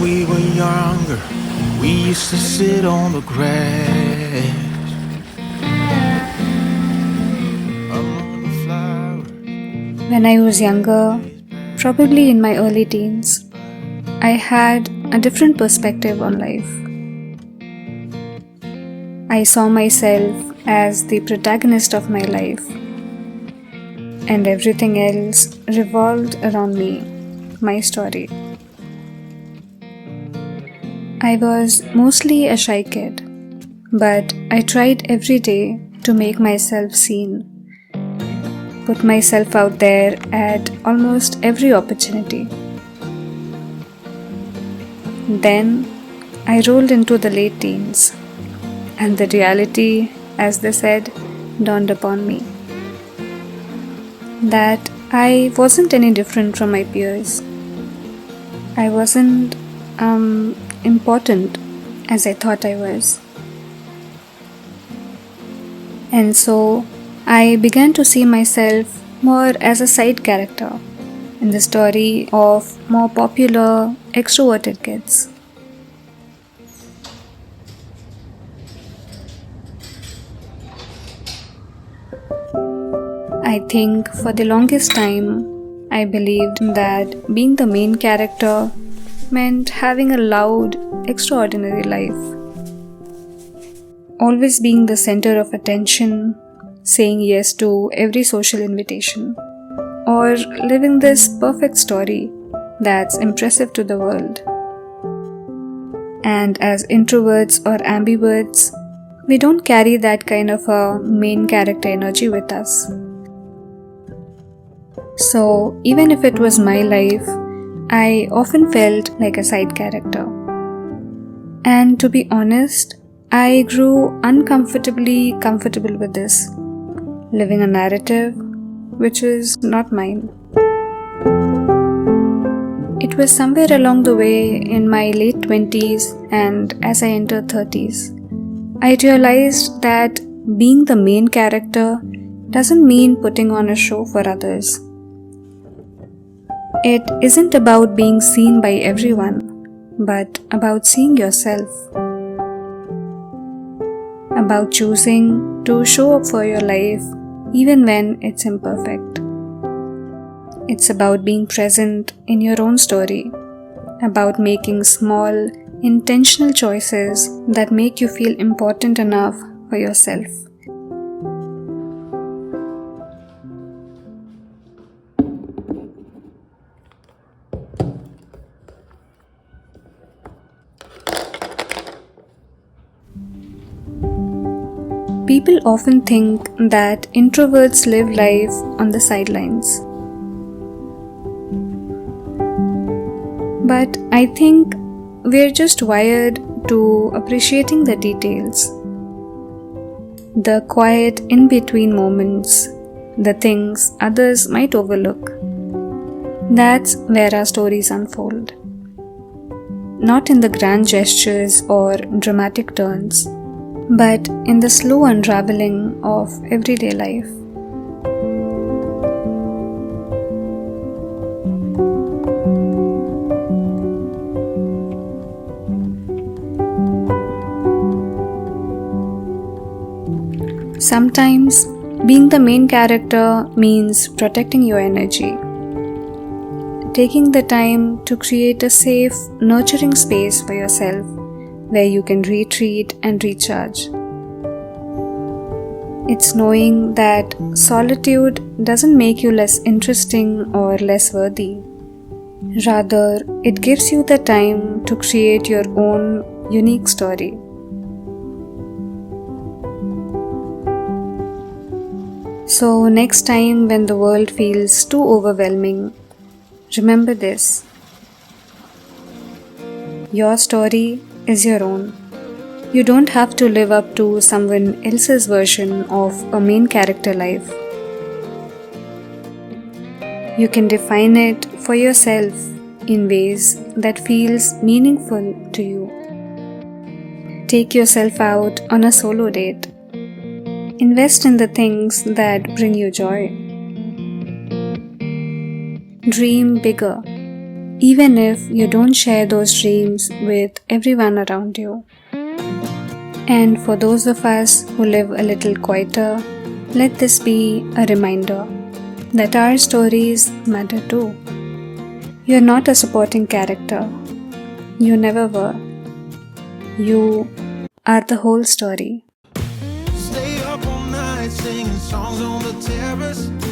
we were younger, we used to sit on the grass among the flowers. When I was younger, probably in my early teens, I had a different perspective on life. I saw myself as the protagonist of my life, and everything else revolved around me, my story. I was mostly a shy kid, but I tried every day to make myself seen, put myself out there at almost every opportunity. Then I rolled into the late teens, and the reality, as they said, dawned upon me. That I wasn't any different from my peers. I wasn't important as I thought I was. And so I began to see myself more as a side character in the story of more popular, extroverted kids. I think for the longest time, I believed that being the main character meant having a loud, extraordinary life. Always being the center of attention, saying yes to every social invitation, or living this perfect story that's impressive to the world. And as introverts or ambiverts, we don't carry that kind of a main character energy with us. So even if it was my life, I often felt like a side character. And to be honest, I grew uncomfortably comfortable with this, living a narrative which is not mine. It was somewhere along the way in my late 20s and as I entered 30s, I realized that being the main character doesn't mean putting on a show for others. It isn't about being seen by everyone, but about seeing yourself. About choosing to show up for your life even when it's imperfect. It's about being present in your own story, about making small, intentional choices that make you feel important enough for yourself. People often think that introverts live life on the sidelines. But I think we're just wired to appreciating the details, the quiet in-between moments, the things others might overlook. That's where our stories unfold. Not in the grand gestures or dramatic turns, but in the slow unraveling of everyday life. Sometimes, being the main character means protecting your energy. Taking the time to create a safe, nurturing space for yourself where you can retreat and recharge. It's knowing that solitude doesn't make you less interesting or less worthy. Rather, it gives you the time to create your own unique story. So next time when the world feels too overwhelming, remember this. Your story is your own. You don't have to live up to someone else's version of a main character life. You can define it for yourself in ways that feels meaningful to you. Take yourself out on a solo date. Invest in the things that bring you joy. Dream bigger. even if you don't share those dreams with everyone around you. And for those of us who live a little quieter, let this be a reminder that our stories matter too. You're not a supporting character. You never were. You are the whole story. Stay up all night singing songs on the terrace.